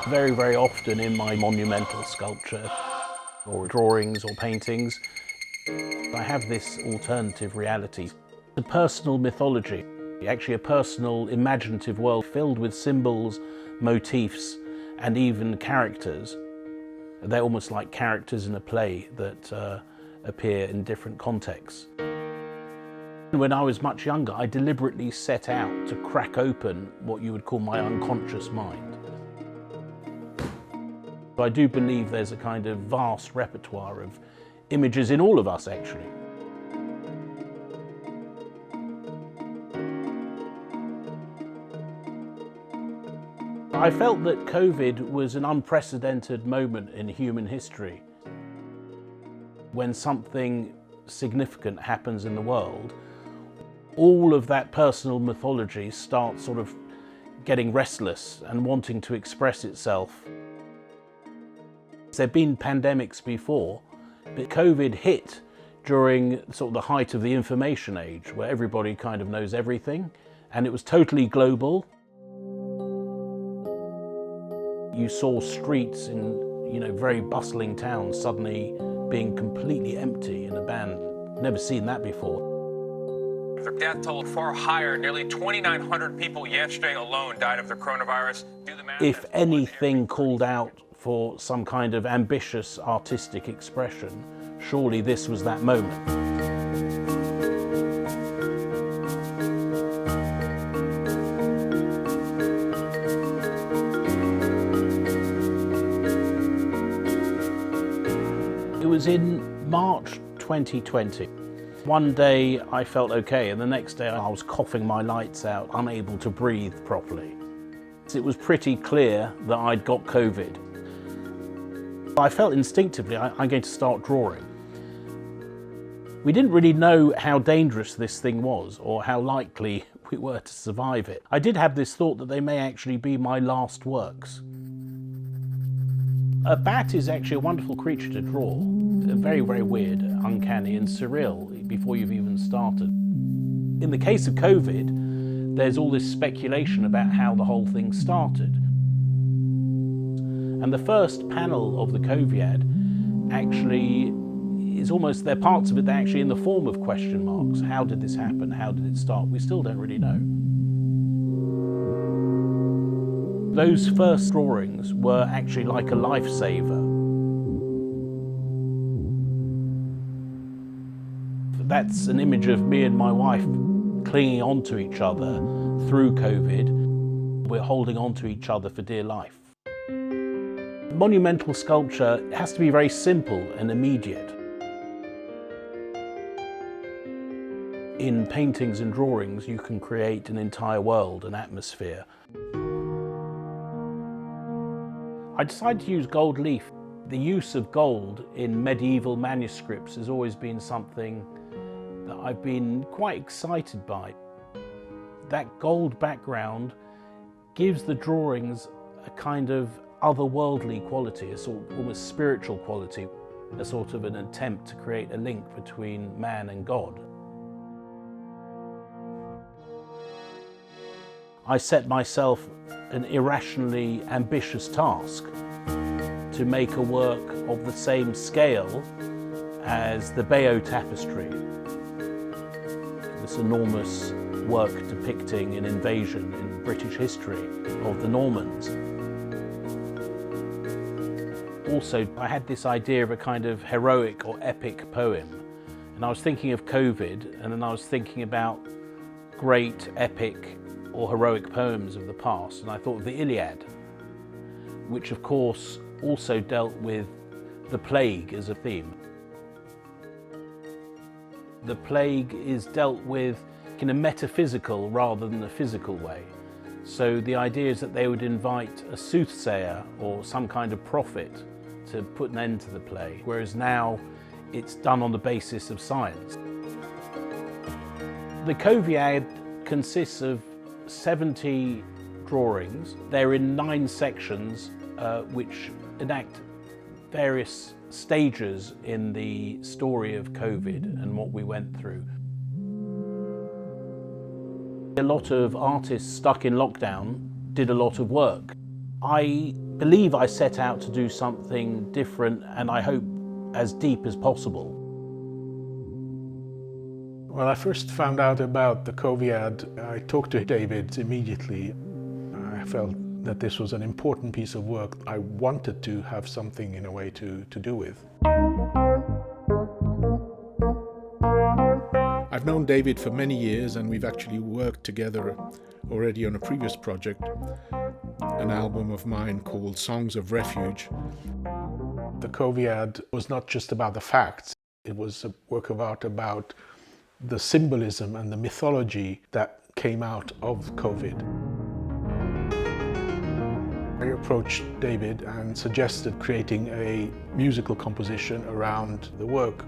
Very, very often in my monumental sculpture or drawings or paintings, I have this alternative reality, a personal mythology, actually a personal imaginative world filled with symbols, motifs, and even characters. They're almost like characters in a play that appear in different contexts. When I was much younger, I deliberately set out to crack open what you would call my unconscious mind. I do believe there's a kind of vast repertoire of images in all of us, actually. I felt that COVID was an unprecedented moment in human history. When something significant happens in the world, all of that personal mythology starts sort of getting restless and wanting to express itself. There have been pandemics before, but COVID hit during sort of the height of the information age, where everybody kind of knows everything, and it was totally global. You saw streets in very bustling towns suddenly being completely empty and abandoned. Never seen that before. The death toll far higher. Nearly 2,900 people yesterday alone died of the coronavirus. If anything called out for some kind of ambitious artistic expression, surely this was that moment. It was in March 2020. One day I felt okay, and the next day I was coughing my lights out, unable to breathe properly. It was pretty clear that I'd got COVID. I felt instinctively I'm going to start drawing. We didn't really know how dangerous this thing was or how likely we were to survive it. I did have this thought that they may actually be my last works. A bat is actually a wonderful creature to draw. Very, very weird, uncanny and surreal before you've even started. In the case of COVID, there's all this speculation about how the whole thing started. And the first panel of the Coviad actually is almost, there are parts of it that are actually in the form of question marks. How did this happen? How did it start? We still don't really know. Those first drawings were actually like a lifesaver. That's an image of me and my wife clinging on to each other through COVID. We're holding on to each other for dear life. Monumental sculpture has to be very simple and immediate. In paintings and drawings, you can create an entire world, an atmosphere. I decided to use gold leaf. The use of gold in medieval manuscripts has always been something that I've been quite excited by. That gold background gives the drawings a kind of otherworldly quality, a sort of almost spiritual quality, a sort of an attempt to create a link between man and God. I set myself an irrationally ambitious task to make a work of the same scale as the Bayeux tapestry, this enormous work depicting an invasion in British history of the Normans. Also, I had this idea of a kind of heroic or epic poem, and I was thinking of COVID, and then I was thinking about great epic or heroic poems of the past, and I thought of the Iliad, which of course also dealt with the plague as a theme. The plague is dealt with in a metaphysical rather than a physical way. So the idea is that they would invite a soothsayer or some kind of prophet to put an end to the plague, whereas now it's done on the basis of science. The Coviad consists of 70 drawings. They're in 9 sections which enact various stages in the story of COVID and what we went through. A lot of artists stuck in lockdown did a lot of work. I believe I set out to do something different, and I hope as deep as possible. When I first found out about the Coviad, I talked to David immediately. I felt that this was an important piece of work I wanted to have something in a way to do with. I've known David for many years, and we've actually worked together already on a previous project, an album of mine called Songs of Refuge. The Coviad was not just about the facts, it was a work of art about the symbolism and the mythology that came out of COVID. I approached David and suggested creating a musical composition around the work.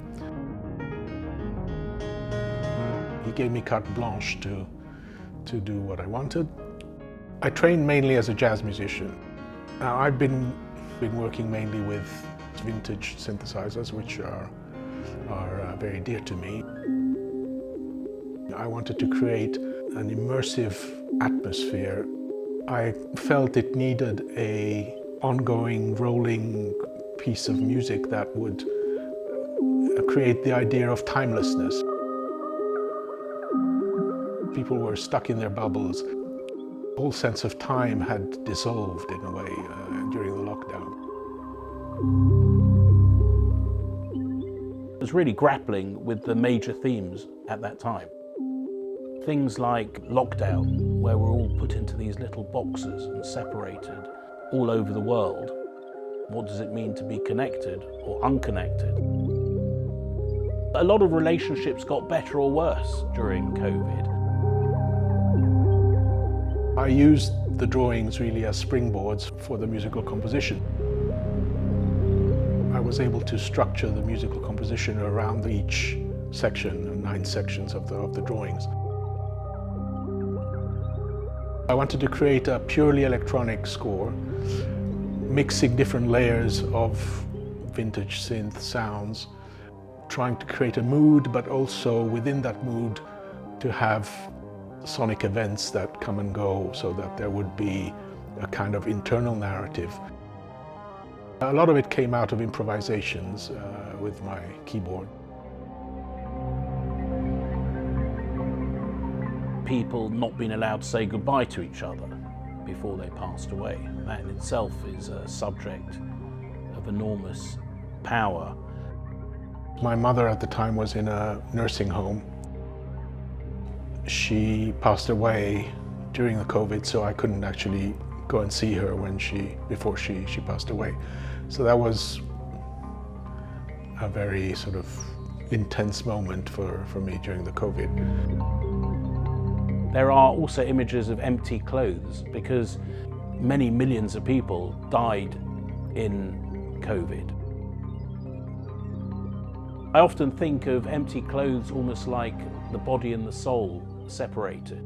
He gave me carte blanche to do what I wanted. I trained mainly as a jazz musician. Now, I've been working mainly with vintage synthesizers, which are very dear to me. I wanted to create an immersive atmosphere. I felt it needed an ongoing, rolling piece of music that would create the idea of timelessness. People were stuck in their bubbles. The whole sense of time had dissolved in a way during the lockdown. I was really grappling with the major themes at that time. Things like lockdown, where we're all put into these little boxes and separated all over the world. What does it mean to be connected or unconnected? A lot of relationships got better or worse during COVID. I used the drawings really as springboards for the musical composition. I was able to structure the musical composition around each section, 9 sections of the drawings. I wanted to create a purely electronic score, mixing different layers of vintage synth sounds, trying to create a mood, but also within that mood to have sonic events that come and go, so that there would be a kind of internal narrative. A lot of it came out of improvisations with my keyboard. People not being allowed to say goodbye to each other before they passed away. That in itself is a subject of enormous power. My mother at the time was in a nursing home. She passed away during the COVID, so I couldn't actually go and see her before she passed away. So that was a very sort of intense moment for me during the COVID. There are also images of empty clothes because many millions of people died in COVID. I often think of empty clothes almost like the body and the soul separated.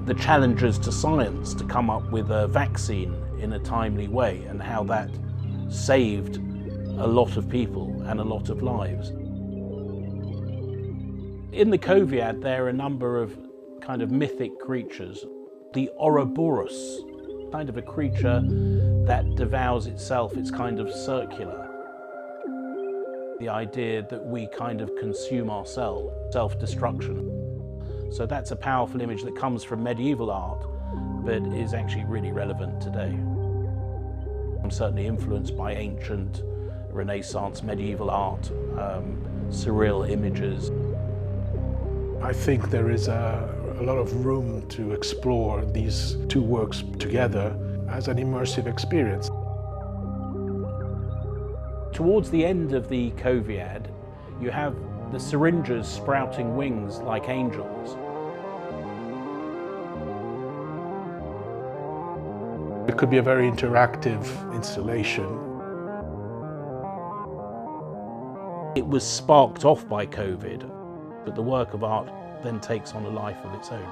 The challenges to science to come up with a vaccine in a timely way, and how that saved a lot of people and a lot of lives. In the Coviad, there are a number of kind of mythic creatures. The Ouroboros, kind of a creature that devours itself, it's kind of circular. The idea that we kind of consume ourselves, self-destruction. So that's a powerful image that comes from medieval art, but is actually really relevant today. I'm certainly influenced by ancient, Renaissance, medieval art, surreal images. I think there is a lot of room to explore these two works together as an immersive experience. Towards the end of the Coviad, you have the syringes sprouting wings like angels. It could be a very interactive installation. It was sparked off by COVID, but the work of art then takes on a life of its own.